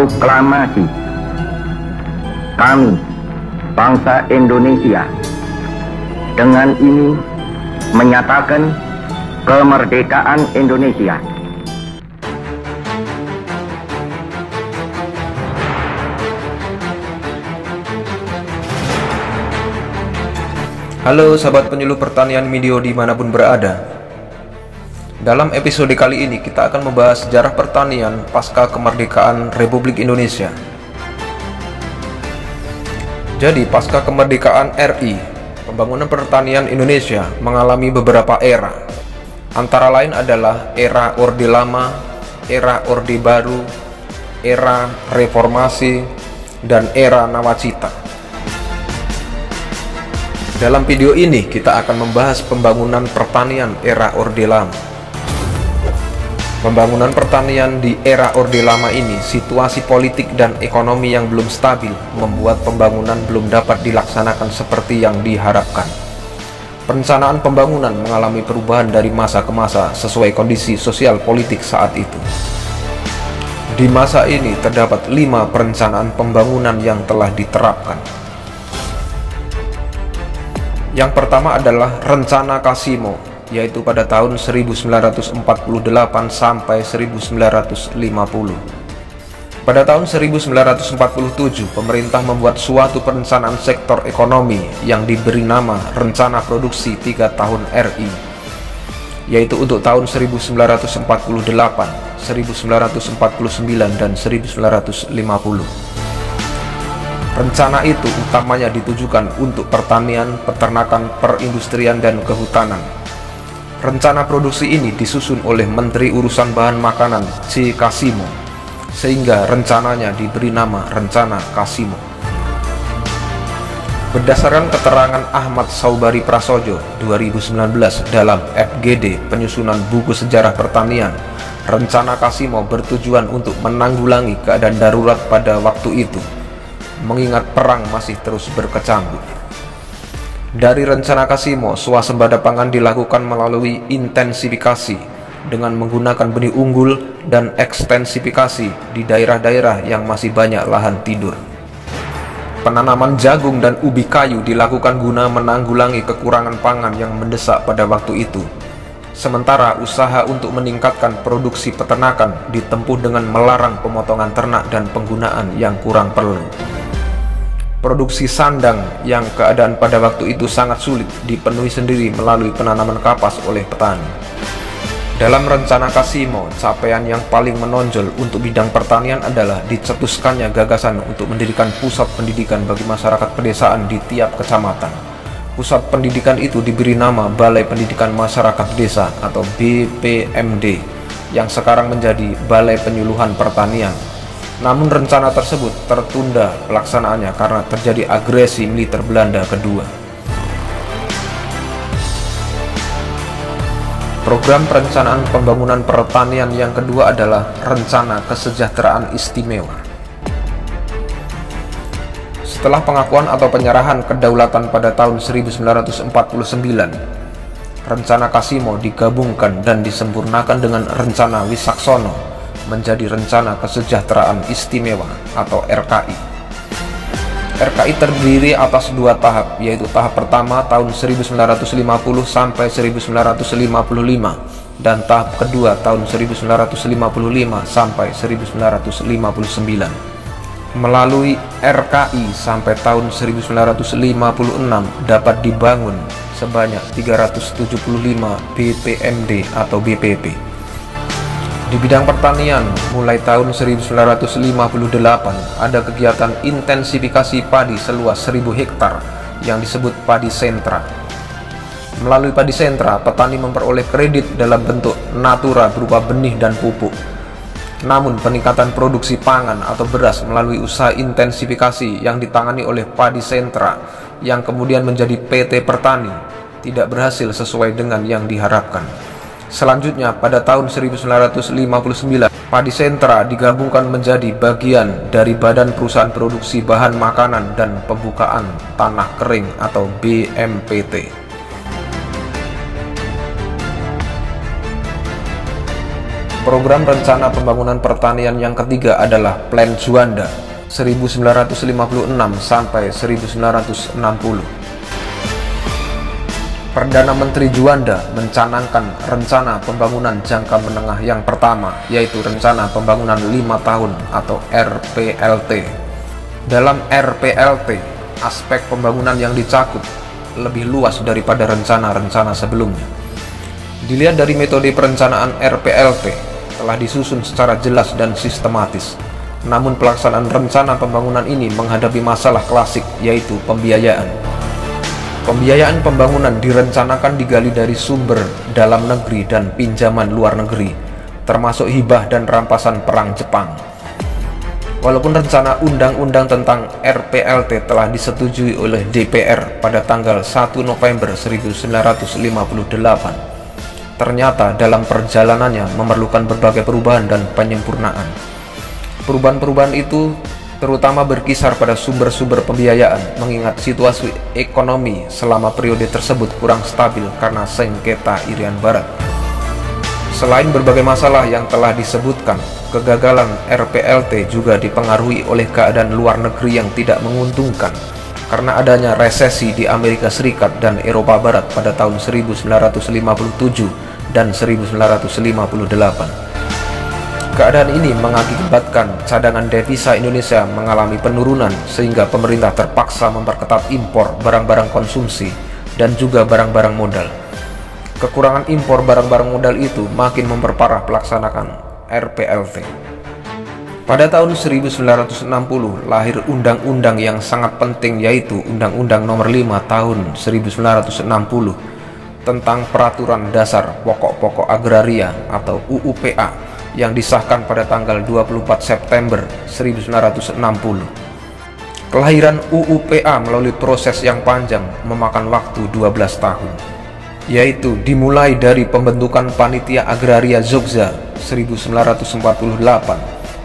Proklamasi. Kami, bangsa Indonesia, dengan ini menyatakan kemerdekaan Indonesia. Halo sahabat penyuluh pertanian Midio dimanapun berada. Dalam episode kali ini kita akan membahas sejarah pertanian pasca kemerdekaan Republik Indonesia. Jadi pasca kemerdekaan RI, pembangunan pertanian Indonesia mengalami beberapa era. Antara lain adalah era Orde Lama, era Orde Baru, era Reformasi, dan era Nawacita. Dalam video ini kita akan membahas pembangunan pertanian era Orde Lama. Pembangunan pertanian di era Orde Lama ini, situasi politik dan ekonomi yang belum stabil membuat pembangunan belum dapat dilaksanakan seperti yang diharapkan. Perencanaan pembangunan mengalami perubahan dari masa ke masa sesuai kondisi sosial politik saat itu. Di masa ini terdapat 5 perencanaan pembangunan yang telah diterapkan. Yang pertama adalah Rencana Kasimo, yaitu pada tahun 1948 sampai 1950. Pada tahun 1947, pemerintah membuat suatu perencanaan sektor ekonomi yang diberi nama Rencana Produksi 3 tahun RI, yaitu untuk tahun 1948, 1949, dan 1950. Rencana itu utamanya ditujukan untuk pertanian, peternakan, perindustrian, dan kehutanan. Rencana produksi ini disusun oleh Menteri Urusan Bahan Makanan C. Kasimo, sehingga rencananya diberi nama Rencana Kasimo. Berdasarkan keterangan Ahmad Saubari Prasojo 2019 dalam FGD Penyusunan Buku Sejarah Pertanian, Rencana Kasimo bertujuan untuk menanggulangi keadaan darurat pada waktu itu, mengingat perang masih terus berkecamuk. Dari Rencana Kasimo, swasembada pangan dilakukan melalui intensifikasi dengan menggunakan benih unggul dan ekstensifikasi di daerah-daerah yang masih banyak lahan tidur. Penanaman jagung dan ubi kayu dilakukan guna menanggulangi kekurangan pangan yang mendesak pada waktu itu. Sementara usaha untuk meningkatkan produksi peternakan ditempuh dengan melarang pemotongan ternak dan penggunaan yang kurang perlu. Produksi sandang yang keadaan pada waktu itu sangat sulit dipenuhi sendiri melalui penanaman kapas oleh petani. Dalam Rencana Kasimo, capaian yang paling menonjol untuk bidang pertanian adalah dicetuskannya gagasan untuk mendirikan pusat pendidikan bagi masyarakat pedesaan di tiap kecamatan. Pusat pendidikan itu diberi nama Balai Pendidikan Masyarakat Desa atau BPMD, yang sekarang menjadi Balai Penyuluhan Pertanian. Namun rencana tersebut tertunda pelaksanaannya karena terjadi agresi militer Belanda kedua. Program perencanaan pembangunan pertanian yang kedua adalah Rencana Kesejahteraan Istimewa. Setelah pengakuan atau penyerahan kedaulatan pada tahun 1949, Rencana Kasimo digabungkan dan disempurnakan dengan Rencana Wisaksono menjadi Rencana Kesejahteraan Istimewa atau RKI. RKI terdiri atas 2 tahap, yaitu tahap pertama tahun 1950 sampai 1955 dan tahap kedua tahun 1955 sampai 1959. Melalui RKI sampai tahun 1956 dapat dibangun sebanyak 375 BPMD atau BPP. Di bidang pertanian, mulai tahun 1958 ada kegiatan intensifikasi padi seluas 1000 hektar yang disebut Padi Sentra. Melalui Padi Sentra, petani memperoleh kredit dalam bentuk natura berupa benih dan pupuk. Namun peningkatan produksi pangan atau beras melalui usaha intensifikasi yang ditangani oleh Padi Sentra yang kemudian menjadi PT Pertani tidak berhasil sesuai dengan yang diharapkan. Selanjutnya, pada tahun 1959, Padi Sentra digabungkan menjadi bagian dari Badan Perusahaan Produksi Bahan Makanan dan Pembukaan Tanah Kering atau BMPT. Program rencana pembangunan pertanian yang ketiga adalah Plan Juanda 1956 sampai 1960. Perdana Menteri Juanda mencanangkan rencana pembangunan jangka menengah yang pertama, yaitu Rencana Pembangunan 5 Tahun atau RPLT. Dalam RPLT, aspek pembangunan yang dicakup lebih luas daripada rencana-rencana sebelumnya. Dilihat dari metode perencanaan RPLT, telah disusun secara jelas dan sistematis. Namun pelaksanaan rencana pembangunan ini menghadapi masalah klasik, yaitu pembiayaan. Pembiayaan pembangunan direncanakan digali dari sumber dalam negeri dan pinjaman luar negeri, termasuk hibah dan rampasan perang Jepang. Walaupun rencana undang-undang tentang RPLT telah disetujui oleh DPR pada tanggal 1 November 1958, ternyata dalam perjalanannya memerlukan berbagai perubahan dan penyempurnaan. Perubahan-perubahan itu terutama berkisar pada sumber-sumber pembiayaan, mengingat situasi ekonomi selama periode tersebut kurang stabil karena sengketa Irian Barat. Selain berbagai masalah yang telah disebutkan, kegagalan RPLT juga dipengaruhi oleh keadaan luar negeri yang tidak menguntungkan karena adanya resesi di Amerika Serikat dan Eropa Barat pada tahun 1957 dan 1958. Keadaan ini mengakibatkan cadangan devisa Indonesia mengalami penurunan sehingga pemerintah terpaksa memperketat impor barang-barang konsumsi dan juga barang-barang modal. Kekurangan impor barang-barang modal itu makin memperparah pelaksanaan RPLT. Pada tahun 1960 lahir undang-undang yang sangat penting, yaitu Undang-Undang Nomor 5 Tahun 1960 tentang Peraturan Dasar Pokok-Pokok Agraria atau UUPA yang disahkan pada tanggal 24 September 1960. Kelahiran UUPA melalui proses yang panjang memakan waktu 12 tahun, yaitu dimulai dari pembentukan Panitia Agraria Jogja 1948,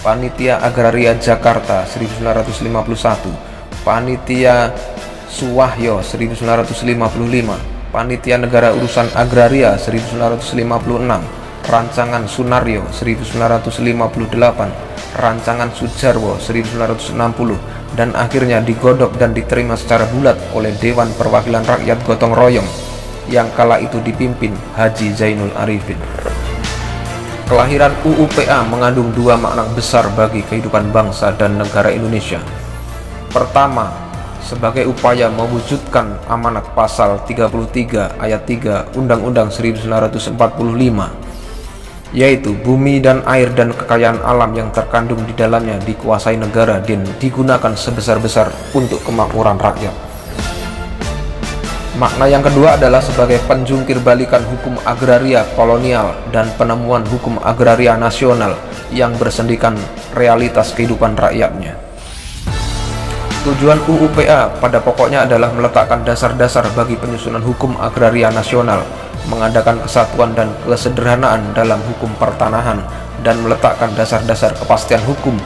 Panitia Agraria Jakarta 1951, Panitia Suwahyo 1955, Panitia Negara Urusan Agraria 1956, Rancangan Sunario 1958, Rancangan Sujarwo 1960, dan akhirnya digodok dan diterima secara bulat oleh Dewan Perwakilan Rakyat Gotong Royong yang kala itu dipimpin Haji Zainul Arifin. Kelahiran UUPA mengandung dua makna besar bagi kehidupan bangsa dan negara Indonesia. Pertama, sebagai upaya mewujudkan amanat pasal 33 ayat 3 Undang-Undang 1945, yaitu bumi dan air dan kekayaan alam yang terkandung di dalamnya dikuasai negara dan digunakan sebesar-besar untuk kemakmuran rakyat. Makna yang kedua adalah sebagai penjungkir balikan hukum agraria kolonial dan penemuan hukum agraria nasional yang bersendikan realitas kehidupan rakyatnya. Tujuan UUPA pada pokoknya adalah meletakkan dasar-dasar bagi penyusunan hukum agraria nasional, mengadakan kesatuan dan kesederhanaan dalam hukum pertanahan, dan meletakkan dasar-dasar kepastian hukum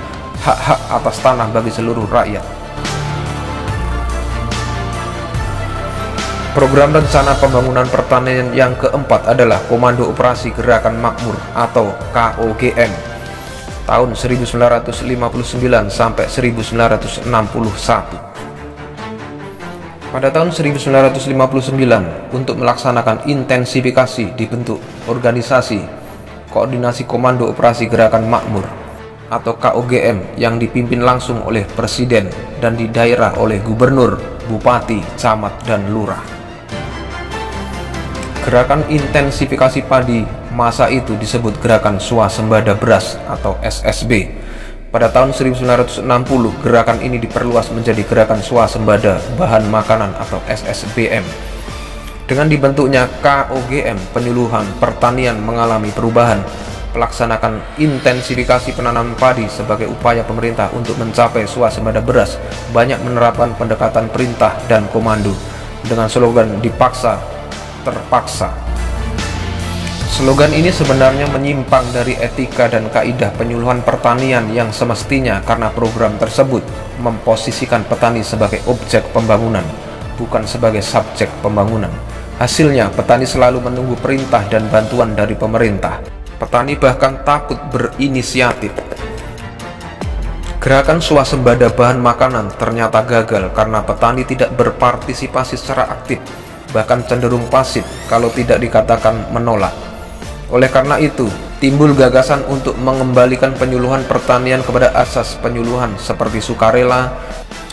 hak-hak atas tanah bagi seluruh rakyat. Program Rencana Pembangunan Pertanian yang keempat adalah Komando Operasi Gerakan Makmur atau KOGM tahun 1959 sampai 1961. Pada tahun 1959, untuk melaksanakan intensifikasi dibentuk Organisasi Koordinasi Komando Operasi Gerakan Makmur atau KOGM yang dipimpin langsung oleh Presiden dan di daerah oleh Gubernur, Bupati, Camat, dan Lurah. Gerakan intensifikasi padi masa itu disebut Gerakan Swasembada Beras atau SSB. Pada tahun 1960, gerakan ini diperluas menjadi Gerakan Swasembada Bahan Makanan atau SSBM. Dengan dibentuknya KOGM, penyuluhan pertanian mengalami perubahan. Melaksanakan intensifikasi penanaman padi sebagai upaya pemerintah untuk mencapai swasembada beras, banyak menerapkan pendekatan perintah dan komando dengan slogan dipaksa terpaksa. Slogan ini sebenarnya menyimpang dari etika dan kaidah penyuluhan pertanian yang semestinya, karena program tersebut memposisikan petani sebagai objek pembangunan, bukan sebagai subjek pembangunan. Hasilnya, petani selalu menunggu perintah dan bantuan dari pemerintah. Petani bahkan takut berinisiatif. Gerakan swasembada bahan makanan ternyata gagal karena petani tidak berpartisipasi secara aktif, bahkan cenderung pasif kalau tidak dikatakan menolak. Oleh karena itu, timbul gagasan untuk mengembalikan penyuluhan pertanian kepada asas penyuluhan seperti sukarela,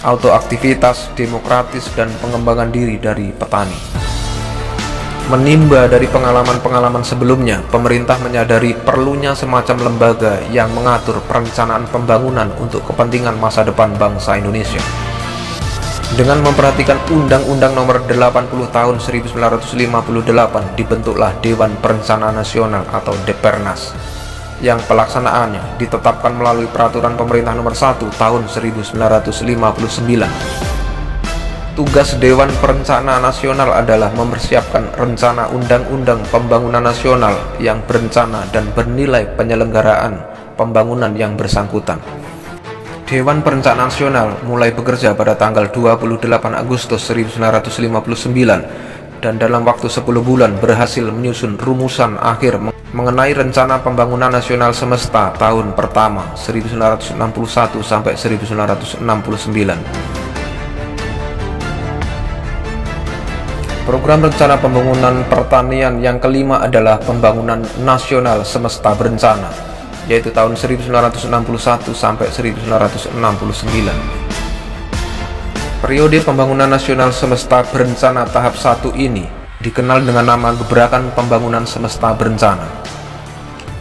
autoaktivitas, demokratis, dan pengembangan diri dari petani. Menimba dari pengalaman-pengalaman sebelumnya, pemerintah menyadari perlunya semacam lembaga yang mengatur perencanaan pembangunan untuk kepentingan masa depan bangsa Indonesia. Dengan memperhatikan Undang-Undang Nomor 80 Tahun 1958, dibentuklah Dewan Perencanaan Nasional atau Depernas, yang pelaksanaannya ditetapkan melalui Peraturan Pemerintah Nomor 1 Tahun 1959. Tugas Dewan Perencanaan Nasional adalah mempersiapkan rencana undang-undang pembangunan nasional yang berencana dan bernilai penyelenggaraan pembangunan yang bersangkutan. Dewan Perencanaan Nasional mulai bekerja pada tanggal 28 Agustus 1959 dan dalam waktu 10 bulan berhasil menyusun rumusan akhir mengenai rencana pembangunan nasional semesta tahun pertama 1961 sampai 1969. Program rencana pembangunan pertanian yang kelima adalah Pembangunan Nasional Semesta Berencana, yaitu tahun 1961 sampai 1969. Periode Pembangunan Nasional Semesta Berencana tahap 1 ini dikenal dengan nama Gebrakan Pembangunan Semesta Berencana.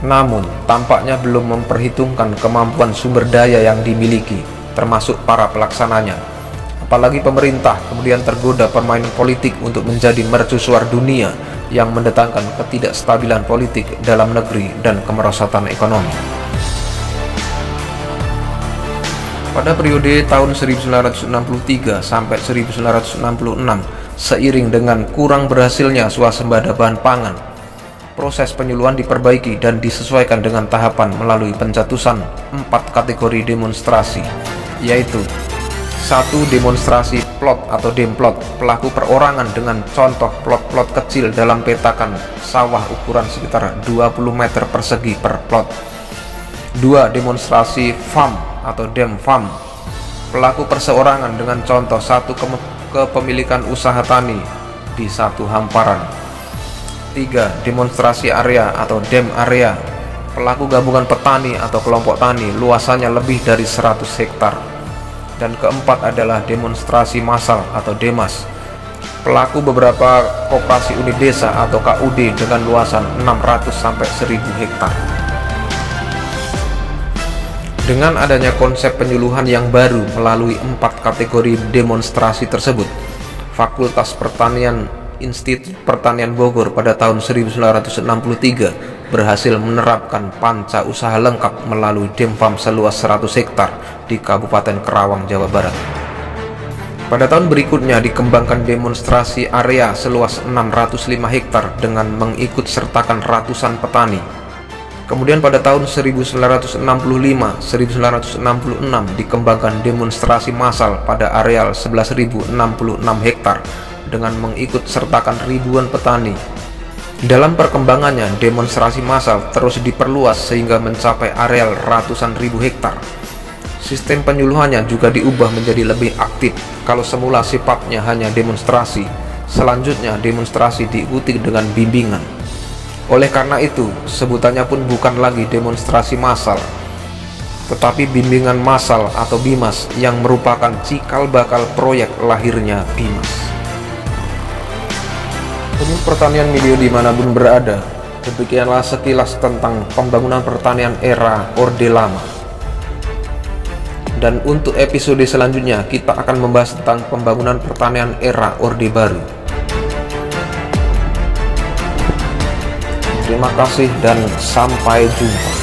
Namun, tampaknya belum memperhitungkan kemampuan sumber daya yang dimiliki, termasuk para pelaksananya. Apalagi pemerintah kemudian tergoda permainan politik untuk menjadi mercusuar dunia yang mendatangkan ketidakstabilan politik dalam negeri dan kemerosotan ekonomi. Pada periode tahun 1963 sampai 1966, seiring dengan kurang berhasilnya swasembada bahan pangan, proses penyuluhan diperbaiki dan disesuaikan dengan tahapan melalui pencetusan 4 kategori demonstrasi, yaitu 1. Demonstrasi plot atau demplot, pelaku perorangan dengan contoh plot-plot kecil dalam petakan sawah ukuran sekitar 20 meter persegi per plot. 2. Demonstrasi farm atau dem farm, pelaku perseorangan dengan contoh satu kepemilikan usaha tani di satu hamparan. 3. Demonstrasi area atau dem area, pelaku gabungan petani atau kelompok tani luasannya lebih dari 100 hektar. Dan keempat adalah demonstrasi massal atau demas, pelaku beberapa koperasi unit desa atau KUD dengan luasan 600 sampai 1000 hektar. Dengan adanya konsep penyuluhan yang baru melalui 4 kategori demonstrasi tersebut, Fakultas Pertanian Institut Pertanian Bogor pada tahun 1963 berhasil menerapkan panca usaha lengkap melalui Demfarm seluas 100 hektar di Kabupaten Kerawang, Jawa Barat. Pada tahun berikutnya dikembangkan demonstrasi area seluas 605 hektar dengan mengikut sertakan ratusan petani. Kemudian pada tahun 1965-1966 dikembangkan demonstrasi massal pada areal 11.066 hektar dengan mengikut sertakan ribuan petani. Dalam perkembangannya, demonstrasi massal terus diperluas sehingga mencapai areal ratusan ribu hektar. Sistem penyuluhannya juga diubah menjadi lebih aktif. Kalau semula sifatnya hanya demonstrasi, selanjutnya demonstrasi diikuti dengan bimbingan. Oleh karena itu, sebutannya pun bukan lagi demonstrasi massal, tetapi bimbingan massal atau BIMAS yang merupakan cikal bakal proyek lahirnya BIMAS. Untuk pertanian media dimanapun berada, demikianlah sekilas tentang pembangunan pertanian era Orde Lama. Dan untuk episode selanjutnya kita akan membahas tentang pembangunan pertanian era Orde Baru. Terima kasih dan sampai jumpa.